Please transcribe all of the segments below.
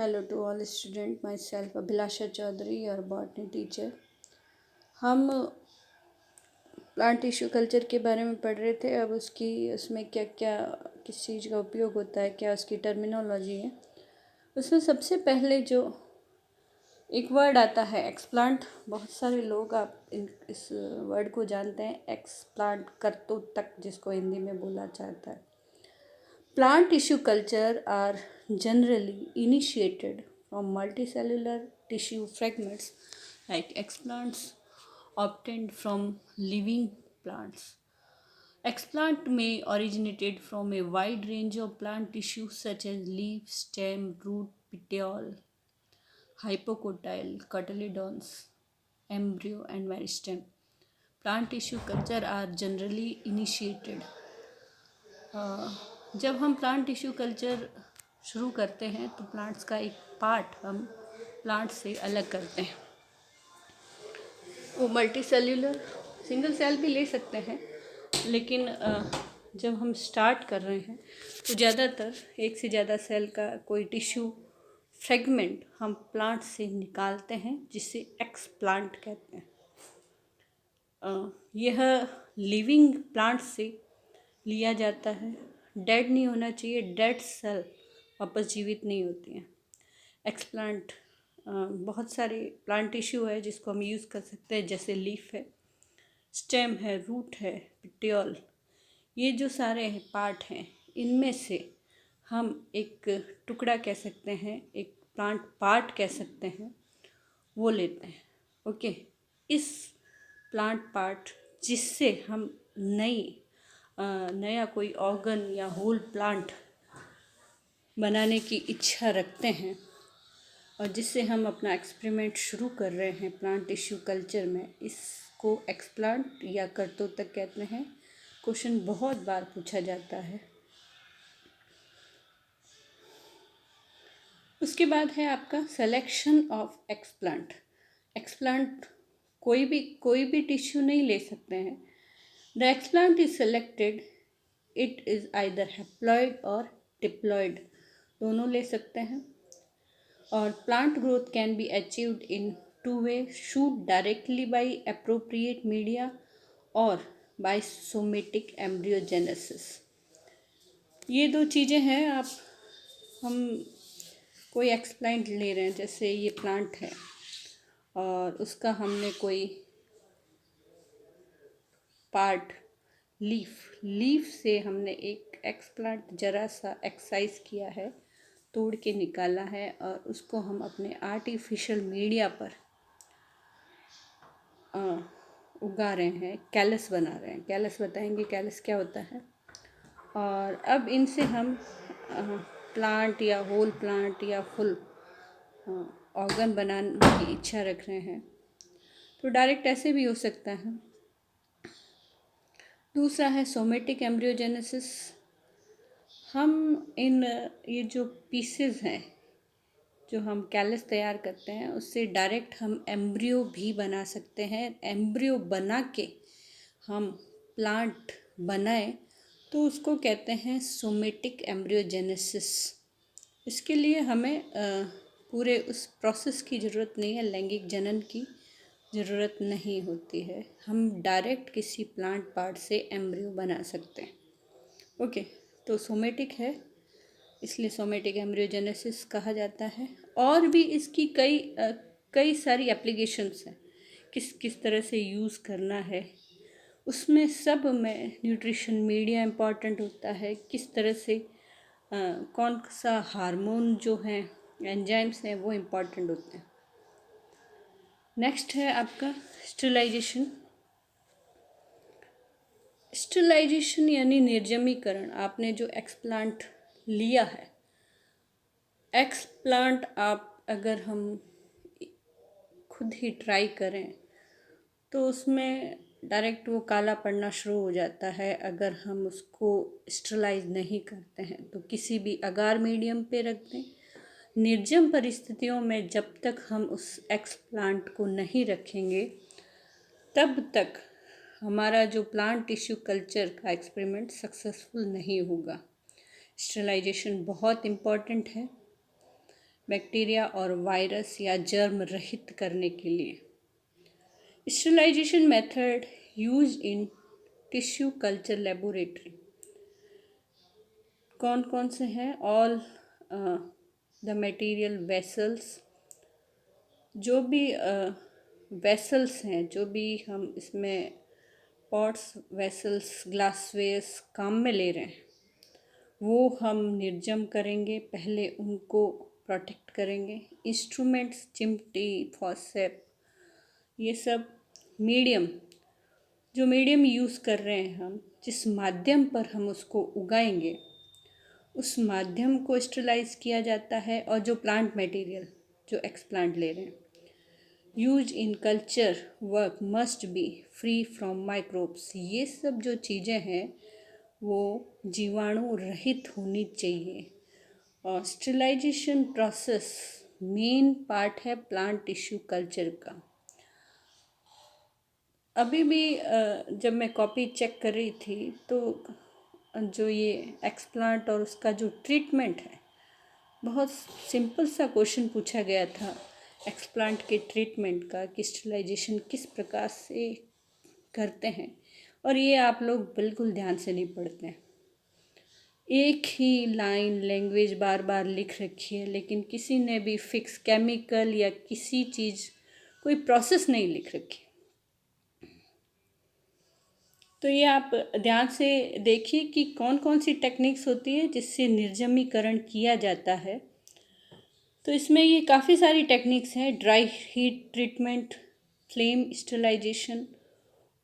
Hello to all student, myself Abhilasha Chaudhary, your botany teacher. हम plant tissue culture के बारे में पढ़ रहे थे। अब उसमें क्या क्या किस चीज़ का उपयोग होता है, क्या उसकी टर्मिनोलॉजी है। उसमें सबसे पहले जो एक वर्ड आता है एक्सप्लांट। बहुत सारे लोग इस वर्ड को जानते हैं। एक्सप्लांट करतोतक जिसको हिंदी में बोला जाता है। Plant tissue culture are generally initiated from multicellular tissue fragments like explants obtained from living plants. Explant may originated from a wide range of plant tissues such as leaf, stem, root, petiole, hypocotyle, cotyledons, embryo, and meristem. Plant tissue culture are generally initiated जब हम plant tissue culture शुरू करते हैं तो plants का एक part हम plant से अलग करते हैं। वो मल्टी सेल्यूलर सिंगल सेल भी ले सकते हैं, लेकिन जब हम स्टार्ट कर रहे हैं तो ज़्यादातर एक से ज़्यादा सेल का कोई टिश्यू फ्रेगमेंट हम प्लांट से निकालते हैं, जिसे एक्सप्लांट कहते हैं। यह लिविंग प्लांट से लिया जाता है। डेड नहीं होना चाहिए, डेड सेल वापस जीवित नहीं होती हैं। एक्सप्लांट बहुत सारे प्लांट टिश्यू है जिसको हम यूज़ कर सकते हैं, जैसे लीफ है, स्टेम है, रूट है, पिटियोल। ये जो सारे पार्ट हैं, इनमें से हम एक टुकड़ा कह सकते हैं, एक प्लांट पार्ट कह सकते हैं, वो लेते हैं। ओके, इस प्लांट पार्ट जिससे हम नया कोई ऑर्गन या होल प्लांट बनाने की इच्छा रखते हैं और जिससे हम अपना एक्सपेरिमेंट शुरू कर रहे हैं प्लांट टिश्यू कल्चर में, इसको एक्सप्लांट या करतोतक कहते हैं। क्वेश्चन बहुत बार पूछा जाता है। उसके बाद है आपका सिलेक्शन ऑफ एक्सप्लांट। एक्सप्लांट कोई भी टिश्यू नहीं ले सकते हैं। The explant is selected, it is either haploid और डिप्लॉइड, दोनों ले सकते हैं। और plant growth can be achieved in two way, shoot directly by appropriate media और बाय सोमेटिक एम्ब्रियोजेनेसिस। ये दो चीज़ें हैं। हम कोई एक्सप्लांट ले रहे हैं, जैसे ये प्लांट है और उसका हमने कोई पार्ट लीफ से हमने एक एक्सप्लांट जरा सा एक्सरसाइज किया है, तोड़ के निकाला है और उसको हम अपने आर्टिफिशियल मीडिया पर उगा रहे हैं, कैलस बना रहे हैं। कैलस बताएंगे कैलस क्या होता है। और अब इनसे हम प्लांट या होल प्लांट या फुल ऑर्गन बनाने की इच्छा रख रहे हैं, तो डायरेक्ट ऐसे भी हो सकता है। दूसरा है सोमेटिक एम्ब्रियोजेनेसिस। हम ये जो पीसेस हैं जो हम कैलस तैयार करते हैं, उससे डायरेक्ट हम एम्ब्रियो भी बना सकते हैं। एम्ब्रियो बना के हम प्लांट बनाए तो उसको कहते हैं सोमेटिक एम्ब्रियोजेनेसिस। इसके लिए हमें पूरे उस प्रोसेस की ज़रूरत नहीं है, लैंगिक जनन की ज़रूरत नहीं होती है। हम डायरेक्ट किसी प्लांट पार्ट से एम्ब्रियो बना सकते हैं। ओके, तो सोमेटिक है, इसलिए सोमेटिक एम्ब्रियोजेनेसिस कहा जाता है। और भी इसकी कई सारी एप्लीकेशंस हैं। किस तरह से यूज़ करना है, उसमें सब में न्यूट्रिशन मीडिया इम्पॉर्टेंट होता है। किस तरह से कौन सा हार्मोन जो हैं, एंजाइम्स हैं, वो इम्पॉर्टेंट होते हैं। नेक्स्ट है आपका स्टरलाइजेशन। स्टरलाइजेशन यानी निर्जमीकरण। आपने जो एक्सप्लांट लिया है, एक्सप्लांट अगर हम खुद ही ट्राई करें तो उसमें डायरेक्ट वो काला पड़ना शुरू हो जाता है। अगर हम उसको स्टरलाइज नहीं करते हैं तो किसी भी अगार मीडियम पे रख दें। निर्जम परिस्थितियों में जब तक हम उस एक्सप्लांट को नहीं रखेंगे, तब तक हमारा जो प्लांट टिश्यू कल्चर का एक्सपेरिमेंट सक्सेसफुल नहीं होगा। स्टरलाइजेशन बहुत इम्पॉर्टेंट है। बैक्टीरिया और वायरस या जर्म रहित करने के लिए। Sterilisation method use in tissue culture laboratory कौन कौन से हैं? ऑल द मटेरियल वेसल्स, जो भी वेसल्स हैं, जो भी हम इसमें पॉट्स, वेसल्स, ग्लासवेयर्स काम में ले रहे हैं, वो हम निर्जम करेंगे, पहले उनको प्रोटेक्ट करेंगे। इंस्ट्रूमेंट्स, चिमटी, फॉसेप, ये सब मीडियम, जो मीडियम यूज़ कर रहे हैं हम, जिस माध्यम पर हम उसको उगाएंगे, उस माध्यम को स्टरलाइज किया जाता है। और जो प्लांट मटेरियल, जो एक्सप्लांट ले रहे हैं, use in culture work must be free from microbes, ये सब जो चीज़ें हैं वो जीवाणु रहित होनी चाहिए। और स्टरलाइजेशन प्रोसेस मेन पार्ट है प्लांट टिश्यू कल्चर का। अभी भी जब मैं कॉपी चेक कर रही थी तो जो ये एक्सप्लांट और उसका जो ट्रीटमेंट है, बहुत सिंपल सा क्वेश्चन पूछा गया था एक्सप्लांट के ट्रीटमेंट का कि स्टरलाइजेशन किस प्रकार से करते हैं, और ये आप लोग बिल्कुल ध्यान से नहीं पढ़ते हैं। एक ही लाइन लैंग्वेज बार बार लिख रखी है, लेकिन किसी ने भी फिक्स केमिकल या किसी चीज़, कोई प्रोसेस नहीं लिख रखी। तो ये आप ध्यान से देखिए कि कौन कौन सी टेक्निक्स होती है जिससे निर्जमीकरण किया जाता है। तो इसमें ये काफ़ी सारी टेक्निक्स हैं। Dry heat treatment, flame sterilisation,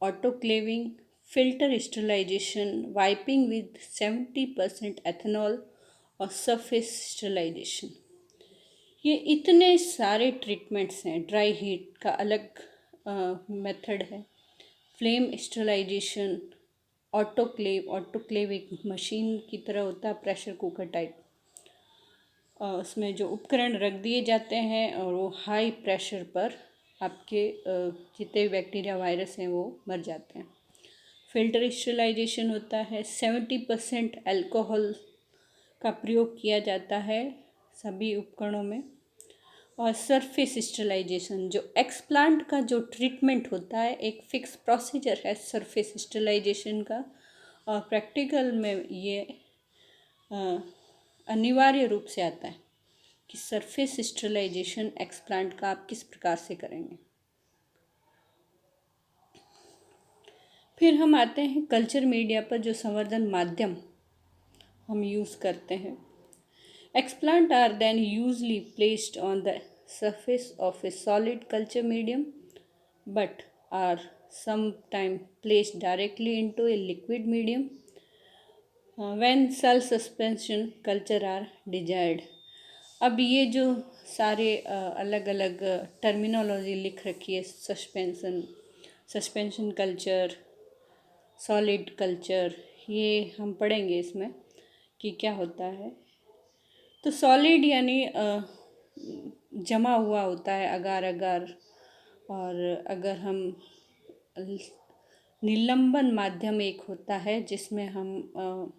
autoclaving, filter sterilisation, wiping with 70% ethanol और सरफेस स्टरलाइजेशन। ये इतने सारे ट्रीटमेंट्स हैं। ड्राई हीट का अलग मेथड है, फ्लेम स्टरलाइजेशन, ऑटोक्लेव एक मशीन की तरह होता है, प्रेशर कुकर टाइप। उसमें जो उपकरण रख दिए जाते हैं और वो हाई प्रेशर पर आपके जितने भी बैक्टीरिया वायरस हैं वो मर जाते हैं। फिल्टर स्टरलाइजेशन होता है, 70% अल्कोहल का प्रयोग किया जाता है सभी उपकरणों में। और सरफेस स्टरलाइजेशन, जो एक्सप्लांट का जो ट्रीटमेंट होता है, एक फिक्स प्रोसीजर है सरफेस स्टरलाइजेशन का, और प्रैक्टिकल में ये अनिवार्य रूप से आता है कि सरफेस स्टरलाइजेशन एक्सप्लांट का आप किस प्रकार से करेंगे। फिर हम आते हैं कल्चर मीडिया पर, जो संवर्धन माध्यम हम यूज़ करते हैं। Explant are then usually placed on the surface of a solid culture medium, but are sometimes placed directly into a liquid medium when cell suspension culture are desired. अब ये जो सारे अलग अलग टर्मिनोलॉजी लिख रखी है, सस्पेंशन कल्चर, सॉलिड कल्चर, ये हम पढ़ेंगे इसमें कि क्या होता है। तो सॉलिड यानी जमा हुआ होता है, अगार अगार। और अगर हम निलंबन माध्यम एक होता है जिसमें हम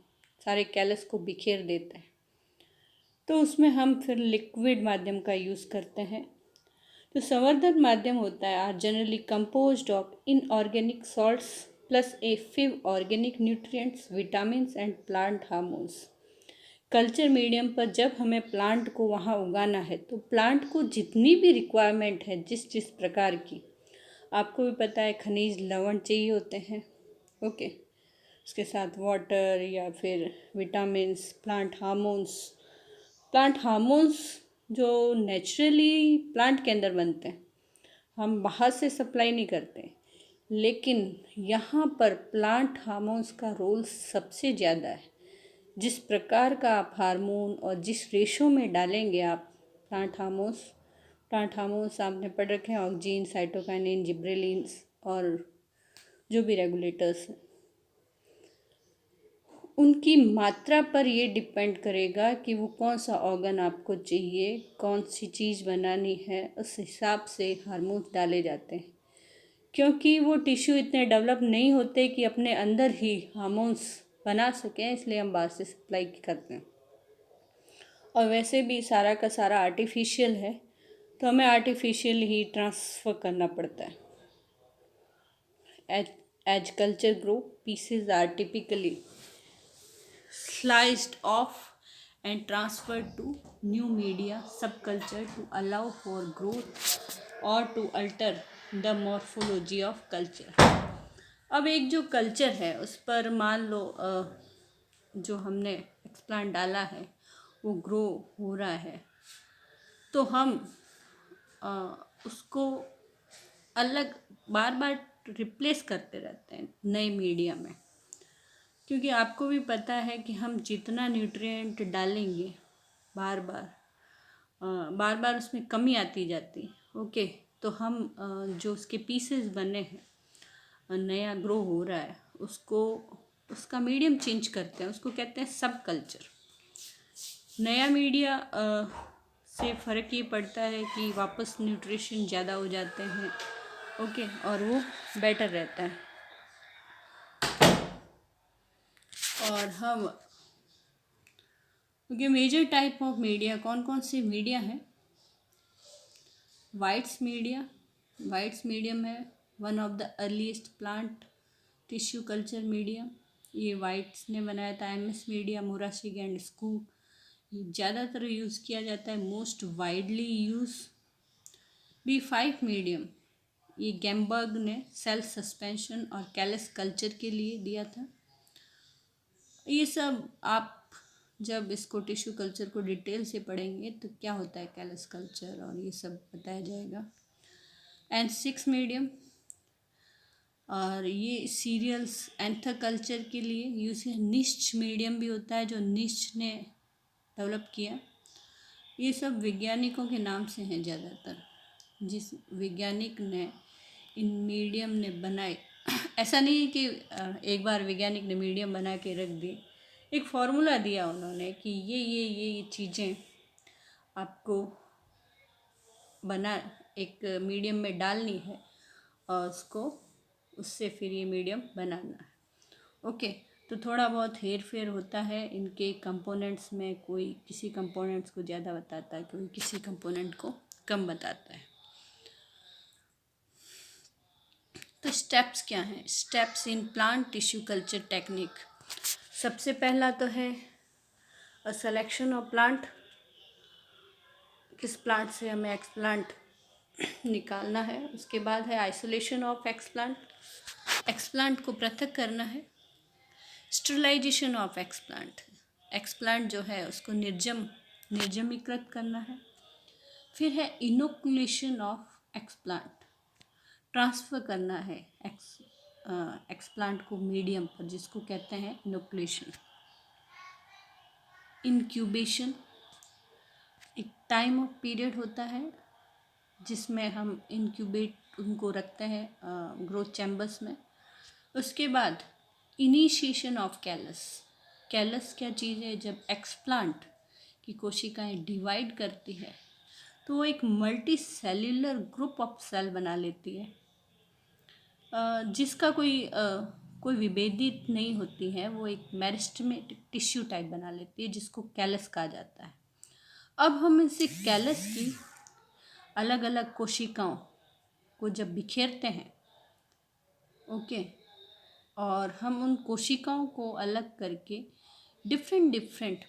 सारे कैलस को बिखेर देते हैं, तो उसमें हम फिर लिक्विड माध्यम का यूज़ करते हैं। तो संवर्धन माध्यम होता है are generally composed of inorganic salts plus a few organic nutrients, vitamins and plant hormones. Culture medium पर जब हमें प्लांट को वहाँ उगाना है, तो प्लांट को जितनी भी रिक्वायरमेंट है, जिस जिस प्रकार की, आपको भी पता है खनिज लवण चाहिए होते हैं, ओके, उसके साथ वाटर या फिर विटामिन्स, प्लांट हार्मोन्स जो नेचुरली प्लांट के अंदर बनते हैं, हम बाहर से सप्लाई नहीं करते, लेकिन यहाँ पर प्लांट हार्मोन्स का रोल सबसे ज़्यादा है। जिस प्रकार का आप हार्मोन और जिस रेशो में डालेंगे आप प्लांट हार्मोन्स आपने पढ़ रखे हैं, ऑक्जीन, साइटोकाइनिन, जिब्रेलिन्स और जो भी रेगुलेटर्स हैं, उनकी मात्रा पर ये डिपेंड करेगा कि वो कौन सा ऑर्गन आपको चाहिए, कौन सी चीज़ बनानी है, उस हिसाब से हार्मोन्स डाले जाते हैं। क्योंकि वो टिश्यू इतने डेवलप नहीं होते कि अपने अंदर ही हार्मोन्स बना सकें, इसलिए हम बाहर से सप्लाई करते हैं। और वैसे भी सारा का सारा आर्टिफिशियल है, तो हमें आर्टिफिशियल ही ट्रांसफ़र करना पड़ता है. As culture grow, pieces are typically sliced off and transferred to new media subculture to allow for growth or to alter the morphology of culture. अब एक जो कल्चर है उस पर मान लो जो हमने एक्सप्लांट डाला है वो ग्रो हो रहा है, तो हम उसको अलग बार बार रिप्लेस करते रहते हैं नए मीडिया में, क्योंकि आपको भी पता है कि हम जितना न्यूट्रिएंट डालेंगे बार बार उसमें कमी आती जाती. ओके, तो हम जो उसके पीसेस बने हैं, नया ग्रो हो रहा है, उसको उसका मीडियम चेंज करते हैं, उसको कहते हैं सब कल्चर. नया मीडिया से फ़र्क ये पड़ता है कि वापस न्यूट्रिशन ज़्यादा हो जाते हैं. ओके, और वो बेटर रहता है. और हम क्योंकि मेजर टाइप ऑफ मीडिया कौन कौन से मीडिया हैं? वाइट्स मीडियम है, one of the earliest plant tissue culture medium. ये वाइट्स ने बनाया था. एमएस मीडिया, मोराशिग एंड स्कूप, ये ज़्यादातर यूज़ किया जाता है, most widely use. B5 medium, ये गैम्बर्ग ने सेल सस्पेंशन और कैलस कल्चर के लिए दिया था. ये सब आप जब इसको टिश्यू कल्चर को डिटेल से पढ़ेंगे तो क्या होता है कैलस कल्चर और ये सब बताया जाएगा. N6 मीडियम, और ये सीरियल्स एंथर कल्चर के लिए यूज किया. निश्च मीडियम भी होता है जो निश्च ने डेवलप किया. ये सब वैज्ञानिकों के नाम से हैं ज़्यादातर, जिस वैज्ञानिक ने इन मीडियम ने बनाए. ऐसा नहीं है कि एक बार वैज्ञानिक ने मीडियम बना के रख दिए. एक फार्मूला दिया उन्होंने कि ये चीज़ें आपको बना एक मीडियम में डालनी है और उससे फिर ये मीडियम बनाना है. ओके, तो थोड़ा बहुत हेर फेर होता है इनके कंपोनेंट्स में. कोई किसी कंपोनेंट्स को ज़्यादा बताता है, कोई किसी कंपोनेंट को कम बताता है. तो स्टेप्स क्या हैं? Steps in plant tissue culture technique. सबसे पहला तो है सिलेक्शन ऑफ प्लांट. किस प्लांट से हमें एक्सप्लांट निकालना है. उसके बाद है आइसोलेशन ऑफ एक्सप्लांट, एक्सप्लांट को पृथक करना है. स्टरलाइजेशन ऑफ एक्सप्लांट, एक्सप्लांट जो है उसको निर्जमीकृत करना है. फिर है इनोकुलेशन ऑफ एक्सप्लांट, ट्रांसफ़र करना है एक्सप्लांट को मीडियम पर, जिसको कहते हैं इनोकुलेशन. इंक्यूबेशन, एक टाइम ऑफ पीरियड होता है जिसमें हम इंक्यूबेट उनको रखते हैं ग्रोथ चैम्बर्स में. उसके बाद इनिशिएशन ऑफ कैलस. कैलस क्या चीज़ है? जब एक्सप्लांट की कोशिकाएं डिवाइड करती है तो वो एक multicellular group of cell बना लेती है, जिसका कोई विभेदित नहीं होती है. वो एक मेरिस्टेमेटिक टिश्यू टाइप बना लेती है जिसको कैलस कहा जाता है. अब हम इसे कैलस की अलग अलग कोशिकाओं को जब बिखेरते हैं, ओके, और हम उन कोशिकाओं को अलग करके डिफरेंट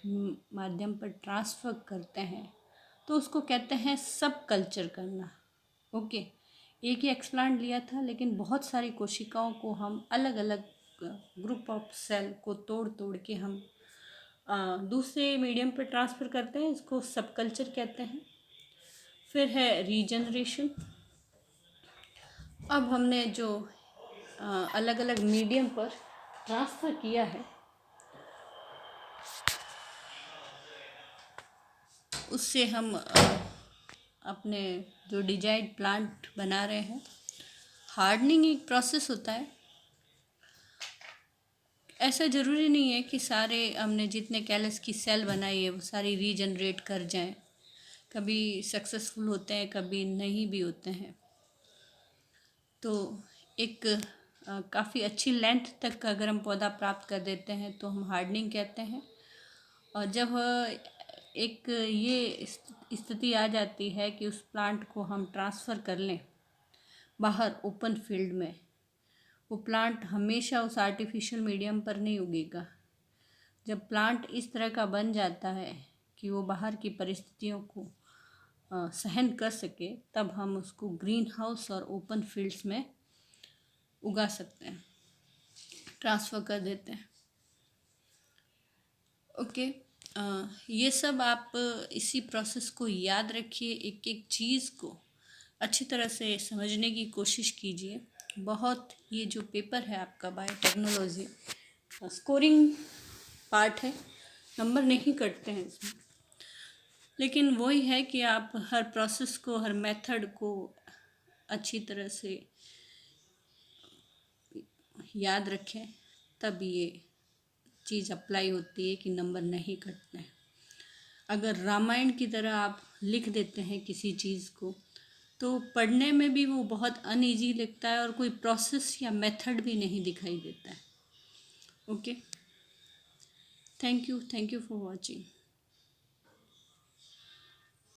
माध्यम पर ट्रांसफ़र करते हैं, तो उसको कहते हैं सब कल्चर करना. ओके, एक ही एक्सप्लांट लिया था लेकिन बहुत सारी कोशिकाओं को हम अलग अलग ग्रुप ऑफ सेल को तोड़ के हम दूसरे मीडियम पर ट्रांसफ़र करते हैं. इसको सब कल्चर कहते हैं. फिर है रीजनरेशन. अब हमने जो अलग अलग मीडियम पर ट्रांसफ़र किया है उससे हम अपने जो डिजाइड प्लांट बना रहे हैं. हार्डनिंग एक प्रोसेस होता है. ऐसा ज़रूरी नहीं है कि सारे हमने जितने कैलस की सेल बनाई है वो सारी रीजनरेट कर जाएं. कभी सक्सेसफुल होते हैं, कभी नहीं भी होते हैं. तो एक काफ़ी अच्छी लेंथ तक अगर हम पौधा प्राप्त कर देते हैं तो हम हार्डनिंग कहते हैं. और जब एक ये स्थिति आ जाती है कि उस प्लांट को हम ट्रांसफ़र कर लें बाहर ओपन फील्ड में, वो प्लांट हमेशा उस आर्टिफिशियल मीडियम पर नहीं उगेगा। जब प्लांट इस तरह का बन जाता है कि वो बाहर की परिस्थितियों को सहन कर सके, तब हम उसको ग्रीन हाउस और ओपन फील्ड्स में उगा सकते हैं, ट्रांसफ़र कर देते हैं। ओके, ये सब आप इसी प्रोसेस को याद रखिए, एक एक चीज़ को अच्छी तरह से समझने की कोशिश कीजिए। बहुत ये जो पेपर है आपका बायोटेक्नोलॉजी, स्कोरिंग पार्ट है, नंबर नहीं कटते हैं इसमें, लेकिन वही है कि आप हर प्रोसेस को, हर मेथड को अच्छी तरह से याद रखें, तब ये चीज़ अप्लाई होती है कि नंबर नहीं कटते हैं। अगर रामायण की तरह आप लिख देते हैं किसी चीज़ को, तो पढ़ने में भी वो बहुत अनईजी लगता है और कोई प्रोसेस या मेथड भी नहीं दिखाई देता है। Okay, thank you for watching.